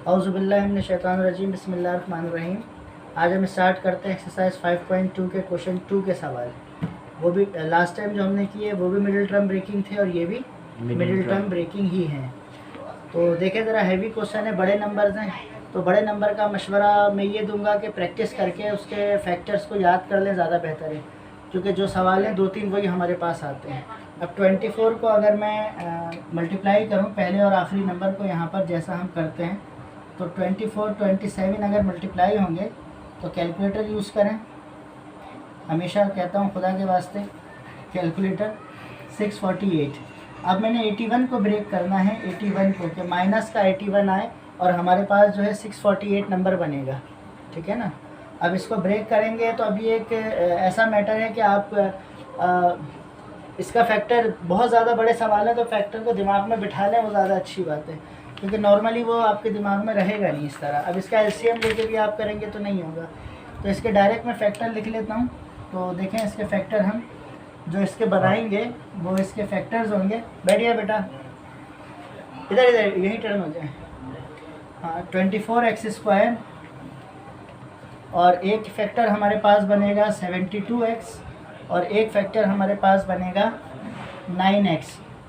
औज़ुबिल्लाहि मिनश शैतानिर्रजीम बिस्मिल्लाहिर्रहमानिर्रहीम। आज हम स्टार्ट करते हैं एक्सरसाइज 5.2 के क्वेश्चन 2 के सवाल। वो भी लास्ट टाइम जो हमने किए वो भी मिडिल टर्म ब्रेकिंग थे और ये भी मिडिल टर्म ब्रेकिंग ही हैं। तो देखें ज़रा, हैवी क्वेश्चन है, बड़े नंबर्स हैं। तो बड़े नंबर का मशवरा मैं ये दूंगा कि प्रैक्टिस करके उसके फैक्टर्स को याद कर लें, ज़्यादा बेहतर है, क्योंकि जो सवाल हैं 2-3 वही हमारे पास आते हैं। अब 24 को अगर मैं मल्टीप्लाई करूं पहले और आखिरी नंबर को यहाँ पर जैसा हम करते हैं, तो 24, 27 अगर मल्टीप्लाई होंगे तो कैलकुलेटर यूज़ करें। हमेशा कहता हूँ खुदा के वास्ते कैलकुलेटर। 648। अब मैंने 81 को ब्रेक करना है, 81 को, कि माइनस का 81 आए और हमारे पास जो है 648 नंबर बनेगा, ठीक है ना। अब इसको ब्रेक करेंगे तो अभी एक ऐसा मैटर है कि आप इसका फैक्टर, बहुत ज़्यादा बड़े सवाल है तो फैक्टर को दिमाग में बिठा लें, वो ज़्यादा अच्छी बात है, क्योंकि नॉर्मली वो आपके दिमाग में रहेगा नहीं इस तरह। अब इसका एलसीएम लेके भी आप करेंगे तो नहीं होगा, तो इसके डायरेक्ट मैं फैक्टर लिख लेता हूँ। तो देखें, इसके फैक्टर हम जो इसके बनाएंगे वो इसके फैक्टर्स होंगे। बैठिए बेटा, इधर इधर यही टर्न हो जाए। हाँ, 24x² और एक फैक्टर हमारे पास बनेगा 72x और एक फैक्टर हमारे पास बनेगा 9x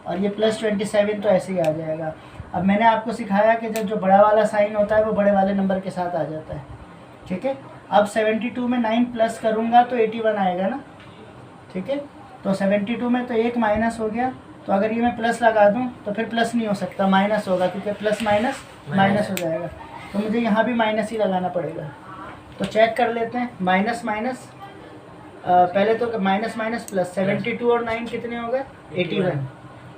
और ये प्लस 27 तो ऐसे ही आ जाएगा। अब मैंने आपको सिखाया कि जब जो बड़ा वाला साइन होता है वो बड़े वाले नंबर के साथ आ जाता है, ठीक है। अब 72 में 9 प्लस करूँगा तो 81 आएगा ना, ठीक है। तो 72 में तो एक माइनस हो गया, तो अगर ये मैं प्लस लगा दूं तो फिर प्लस नहीं हो सकता, माइनस होगा, क्योंकि प्लस माइनस माइनस हो जाएगा, तो मुझे यहाँ भी माइनस ही लगाना पड़ेगा। तो चेक कर लेते हैं, माइनस माइनस, पहले तो माइनस माइनस प्लस, 72 और 9 कितने हो गए, 81,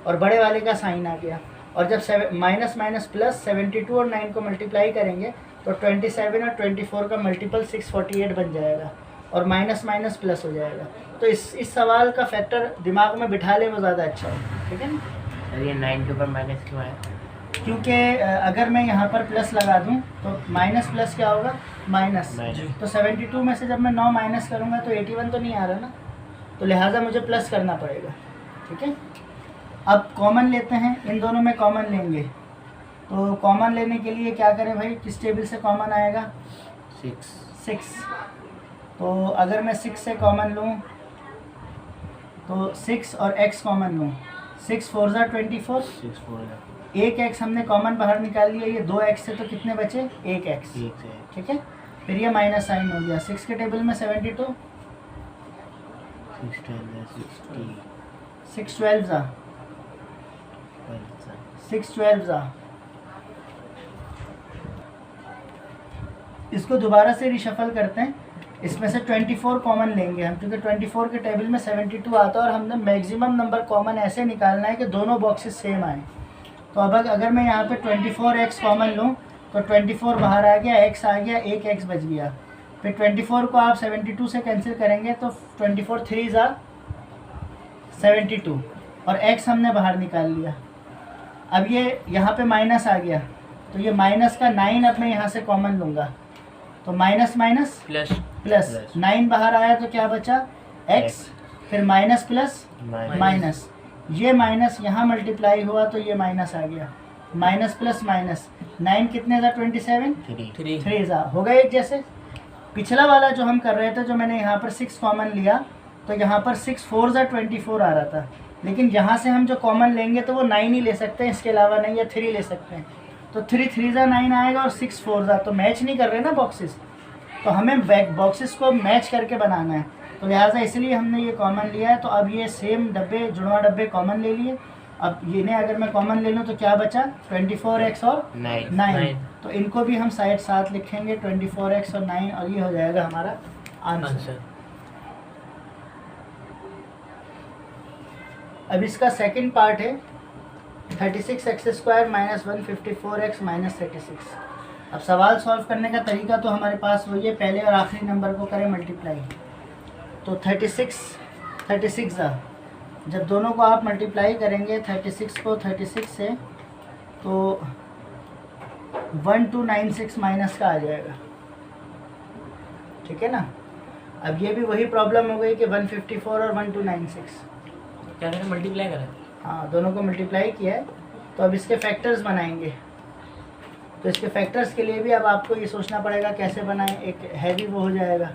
और बड़े वाले का साइन आ गया। और जब माइनस माइनस प्लस 72 और 9 को मल्टीप्लाई करेंगे तो 27 और 24 का मल्टीपल 648 बन जाएगा और माइनस माइनस प्लस हो जाएगा। तो इस सवाल का फैक्टर दिमाग में बिठा ले, वो ज़्यादा अच्छा है, ठीक है ना। सर ये 9 के ऊपर माइनस क्यों है? क्योंकि अगर मैं यहाँ पर प्लस लगा दूँ तो माइनस प्लस क्या होगा, माइनस। तो 72 में से जब मैं 9 माइनस करूँगा तो 81 तो नहीं आ रहा ना, तो लिहाजा मुझे प्लस करना पड़ेगा, ठीक है। अब कॉमन लेते हैं, इन दोनों में कॉमन लेंगे। तो कॉमन लेने के लिए क्या करें भाई, किस टेबल से कॉमन आएगा, 6। तो अगर मैं 6 से कॉमन लूँ तो 6 और x कॉमन लूँ, 6 4 ज़ा 24, एक x हमने कॉमन बाहर निकाल लिया, ये 2x से तो कितने बचे, 1x, ठीक है। फिर ये माइनस साइन हो गया, 6 के टेबल में 72, 6 12 ज़ा 6 12 ज़ा। इसको दोबारा से रिशफल करते हैं, इसमें से 24 कॉमन लेंगे हम, क्योंकि 24 के टेबल में 72 आता है और हमने मैक्सिमम नंबर कॉमन ऐसे निकालना है कि दोनों बॉक्सेस सेम आए। तो अब अगर मैं यहाँ पे 24x कॉमन लूँ तो 24 बाहर आ गया, x आ गया, एक x बच गया। फिर 24 को आप 72 से कैंसिल करेंगे तो 24 3 ज़ा 72 और x हमने बाहर निकाल लिया। अब ये यहाँ पे माइनस आ गया, तो ये माइनस का 9 अब मैं यहाँ से कॉमन लूँगा, तो माइनस माइनस प्लस 9 बाहर आया तो क्या बचा, x, फिर माइनस प्लस माइनस, ये माइनस यहाँ मल्टीप्लाई हुआ तो ये माइनस आ गया, माइनस प्लस माइनस, 9 कितने ज़ा 27, 3 ज़ा हो गए एक जैसे। पिछला वाला जो हम कर रहे थे, जो मैंने यहाँ पर 6 कॉमन लिया, तो यहाँ पर 6 4 ज़ा 24 आ रहा था, लेकिन यहाँ से हम जो कॉमन लेंगे तो वो 9 ही ले सकते हैं, इसके अलावा नहीं, या 3 ले सकते हैं। तो 3 3 ज़ा 9 आएगा और 6 4 ज़ा, तो मैच नहीं कर रहे ना बॉक्सेस, तो हमें बॉक्सेस को मैच करके बनाना है, तो लिहाजा इसलिए हमने ये कॉमन लिया है। तो अब ये सेम डब्बे, जुड़वा डब्बे कॉमन ले लिए। अब ये ने अगर मैं कॉमन ले लूँ तो क्या बचा, 24x और 9, तो इनको भी हम साइड साथ लिखेंगे, 24x और 9, और ये हो जाएगा हमारा आंसर। अब इसका सेकंड पार्ट है 36x² माइनस 154x माइनस 36। अब सवाल सॉल्व करने का तरीका तो हमारे पास वही है, पहले और आखिरी नंबर को करें मल्टीप्लाई। तो 36 ज़ा, जब दोनों को आप मल्टीप्लाई करेंगे 36 को 36 से, तो 1296 माइनस का आ जाएगा, ठीक है ना। अब ये भी वही प्रॉब्लम हो गई कि 154 और 1296 क्या मल्टीप्लाई करें, हाँ दोनों को मल्टीप्लाई किया है। तो अब इसके फैक्टर्स बनाएंगे, तो इसके फैक्टर्स के लिए भी अब आपको ये सोचना पड़ेगा कैसे बनाएं, एक हैवी वो हो जाएगा।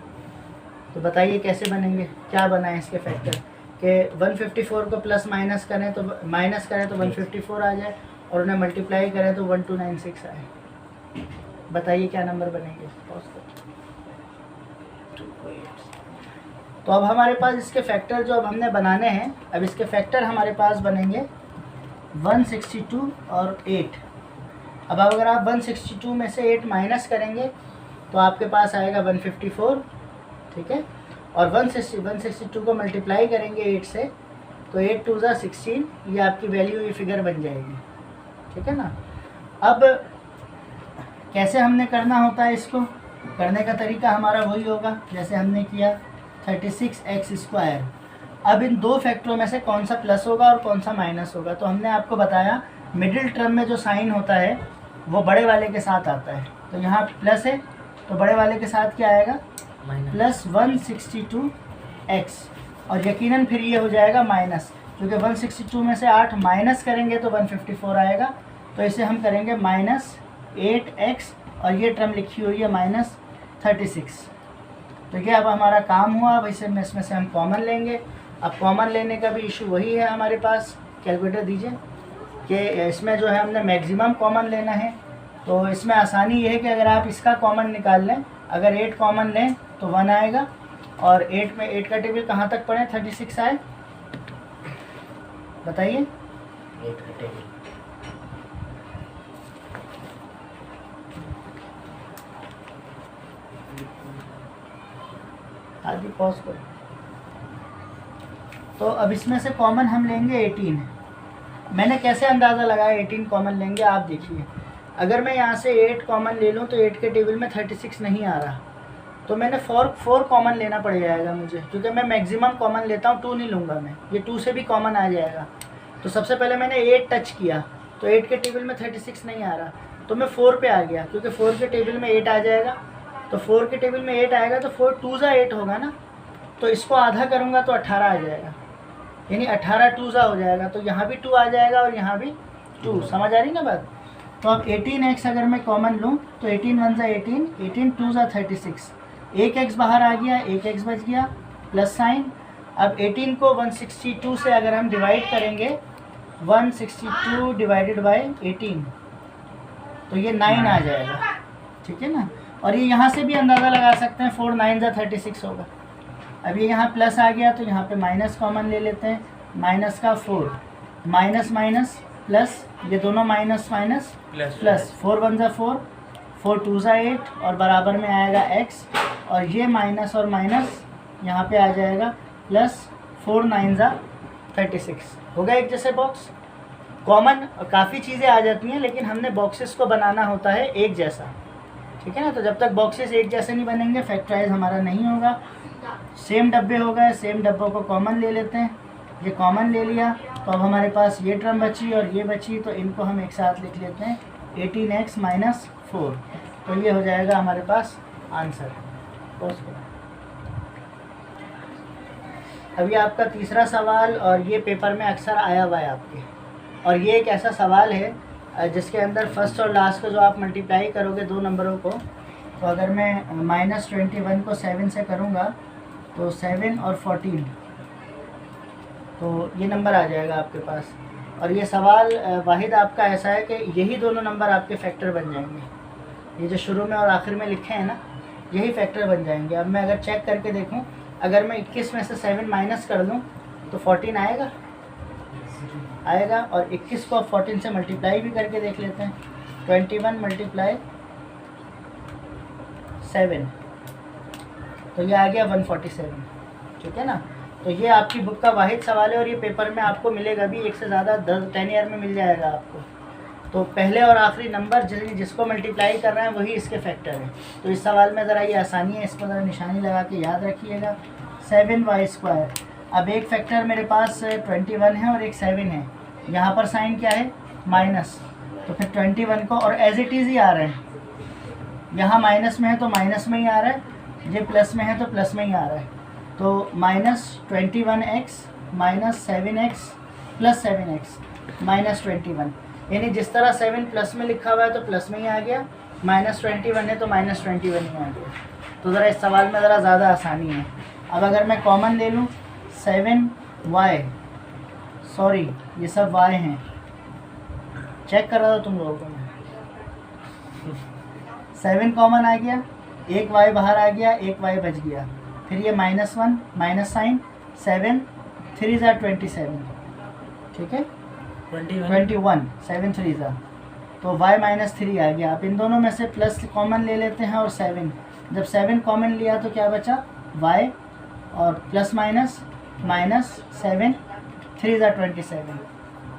तो बताइए कैसे बनेंगे, क्या बनाएं इसके फैक्टर कि 154 को प्लस माइनस करें तो 154 आ जाए और उन्हें मल्टीप्लाई करें तो 1296 आए। बताइए क्या नंबर बनेंगे। तो अब हमारे पास इसके फैक्टर जो अब हमने बनाने हैं, अब इसके फैक्टर हमारे पास बनेंगे 162 और 8। अब अगर आप 162 में से 8 माइनस करेंगे तो आपके पास आएगा 154, ठीक है। और 162 को मल्टीप्लाई करेंगे 8 से तो 8 2 ज़ा 16, ये आपकी वैल्यू, ये फिगर बन जाएगी, ठीक है ना। अब कैसे हमने करना होता है, इसको करने का तरीका हमारा वही होगा जैसे हमने किया 36x²। अब इन दो फैक्टरों में से कौन सा प्लस होगा और कौन सा माइनस होगा, तो हमने आपको बताया मिडिल टर्म में जो साइन होता है वो बड़े वाले के साथ आता है। तो यहाँ प्लस है तो बड़े वाले के साथ क्या आएगा, प्लस 162x, और यकीनन फिर ये हो जाएगा माइनस, क्योंकि 162 में से 8 माइनस करेंगे तो 154 आएगा। तो इसे हम करेंगे -8x, और ये टर्म लिखी हुई है -36। तो ये अब हमारा काम हुआ। अब इसमें से हम कॉमन लेंगे। अब कॉमन लेने का भी इशू वही है हमारे पास, कैलकुलेटर दीजिए, कि इसमें जो है हमने मैक्सिमम कॉमन लेना है। तो इसमें आसानी ये है कि अगर आप इसका कॉमन निकाल लें, अगर 8 कॉमन लें तो 1 आएगा, और 8 में 8 का टेबल कहाँ तक पढ़ें 36 आए, बताइए। 8 का टेबल आदि पॉज करो। तो अब इसमें से कॉमन हम लेंगे 18। मैंने कैसे अंदाज़ा लगाया 18 कॉमन लेंगे, आप देखिए। अगर मैं यहाँ से 8 कॉमन ले लूँ तो 8 के टेबल में 36 नहीं आ रहा, तो मैंने 4 कॉमन लेना पड़ जाएगा मुझे, क्योंकि मैं मैक्सिमम कॉमन लेता हूँ, 2 नहीं लूँगा मैं, ये 2 से भी कॉमन आ जाएगा। तो सबसे पहले मैंने 8 टच किया तो 8 के टेबल में 36 नहीं आ रहा, तो मैं 4 पे आ गया, क्योंकि 4 के टेबल में 8 आ जाएगा। तो 4 के टेबल में 8 आएगा तो 4 2 ज़ा 8 होगा ना, तो इसको आधा करूँगा तो 18 आ जाएगा, यानी 18 2 ज़ा हो जाएगा। तो यहाँ भी 2 आ जाएगा और यहाँ भी 2, समझ आ रही ना बात। तो अब 18x अगर मैं कॉमन लूँ तो 18 1 ज़ा 18, 18 2 ज़ा 36, एक x बाहर आ गया, एक x बच गया, प्लस साइन। अब 18 को 162 से अगर हम डिवाइड करेंगे, 162 डिवाइडेड बाई 18, तो ये 9 आ जाएगा, ठीक है ना। और ये यहाँ से भी अंदाज़ा लगा सकते हैं, 4 9 ज़ा 36 होगा। अब ये यहाँ प्लस आ गया तो यहाँ पे माइनस कॉमन ले लेते हैं, माइनस का 4, माइनस माइनस प्लस, ये दोनों माइनस माइनस प्लस, 4 1 ज़ा 4, 4 2 ज़ा 8, और बराबर में आएगा x, और ये माइनस और माइनस यहाँ पे आ जाएगा प्लस, 4 9 ज़ा 36 होगा एक जैसे बॉक्स। कॉमन काफ़ी चीज़ें आ जाती हैं, लेकिन हमने बॉक्सेस को बनाना होता है एक जैसा, ठीक है ना। तो जब तक बॉक्सेस एक जैसे नहीं बनेंगे फैक्टराइज हमारा नहीं होगा। सेम डब्बे हो गए, सेम डब्बों को कॉमन ले लेते हैं। ये कॉमन ले लिया तो अब हमारे पास ये टर्म बची और ये बची, तो इनको हम एक साथ लिख लेते हैं 18x - 4। तो ये हो जाएगा हमारे पास आंसर। अभी आपका तीसरा सवाल, और ये पेपर में अक्सर आया हुआ है आपके, और ये एक ऐसा सवाल है जिसके अंदर फर्स्ट और लास्ट को जो आप मल्टीप्लाई करोगे दो नंबरों को, तो अगर मैं -21 को 7 से करूँगा तो 7 और 14, तो ये नंबर आ जाएगा आपके पास। और ये सवाल वाहिद आपका ऐसा है कि यही दोनों नंबर आपके फैक्टर बन जाएंगे, ये जो शुरू में और आखिर में लिखे हैं ना, यही फैक्टर बन जाएंगे। अब मैं अगर चेक करके देखूं, अगर मैं 21 में से 7 माइनस कर दूं तो 14 आएगा, और 21 को 14 से मल्टीप्लाई भी करके देख लेते हैं। 21 × 7, तो ये आ गया 147, ठीक है ना। तो ये आपकी बुक का वाहिद सवाल है, और ये पेपर में आपको मिलेगा भी, एक से ज़्यादा 10 ईयर में मिल जाएगा आपको। तो पहले और आखिरी नंबर जिसको मल्टीप्लाई कर रहे हैं वही इसके फैक्टर है। तो इस सवाल में ज़रा ये आसानी है, इसको ज़रा निशानी लगा के याद रखिएगा। 7y²। अब एक फैक्टर मेरे पास 21 है और एक 7 है, यहाँ पर साइन क्या है माइनस, तो फिर 21 को, और एज इट इज़ ही आ रहे हैं, यहाँ माइनस में है तो माइनस में ही आ रहा है, ये प्लस में है तो प्लस में ही आ रहा है। तो -21x - 7x + 7x - 21, यानी जिस तरह 7 प्लस में लिखा हुआ है तो प्लस में ही आ गया, -21 है तो -21 ही आ गया। तो ज़रा इस सवाल में ज़रा ज़्यादा आसानी है। अब अगर मैं कॉमन ले लूँ 7y, सॉरी ये सब y हैं, चेक कर रहा था तुम लोगों को मैं। 7 कॉमन आ गया, एक y बाहर आ गया, एक y बच गया, फिर ये -1 माइनस साइन, 7 3 ज़ा 27, ठीक है 21 7 3 ज़ा, तो y -3 आ गया। अब इन दोनों में से प्लस कॉमन ले लेते हैं और 7, जब 7 कॉमन लिया तो क्या बचा y, और प्लस माइनस -7 3 ज़ा 27।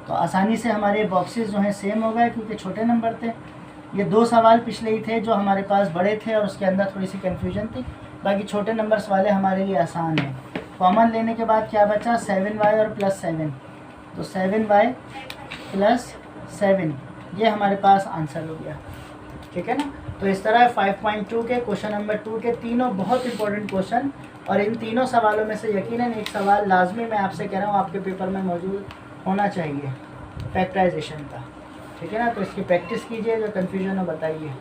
तो आसानी से हमारे बॉक्सेस जो हैं सेम हो गए क्योंकि छोटे नंबर थे। ये 2 सवाल पिछले ही थे जो हमारे पास बड़े थे और उसके अंदर थोड़ी सी कन्फ्यूजन थी, बाकी छोटे नंबर्स वाले हमारे लिए आसान हैं। कॉमन लेने के बाद क्या बचा 7y और प्लस 7, तो 7y प्लस 7, ये हमारे पास आंसर हो गया, ठीक है ना। तो इस तरह 5.2 के क्वेश्चन नंबर 2 के तीनों बहुत इंपॉर्टेंट क्वेश्चन, और इन तीनों सवालों में से यकीनन एक सवाल लाजमी मैं आपसे कह रहा हूँ आपके पेपर में मौजूद होना चाहिए फैक्टराइजेशन का, ठीक है ना। तो इसकी प्रैक्टिस कीजिए, जो कन्फ्यूजन हो बताइए।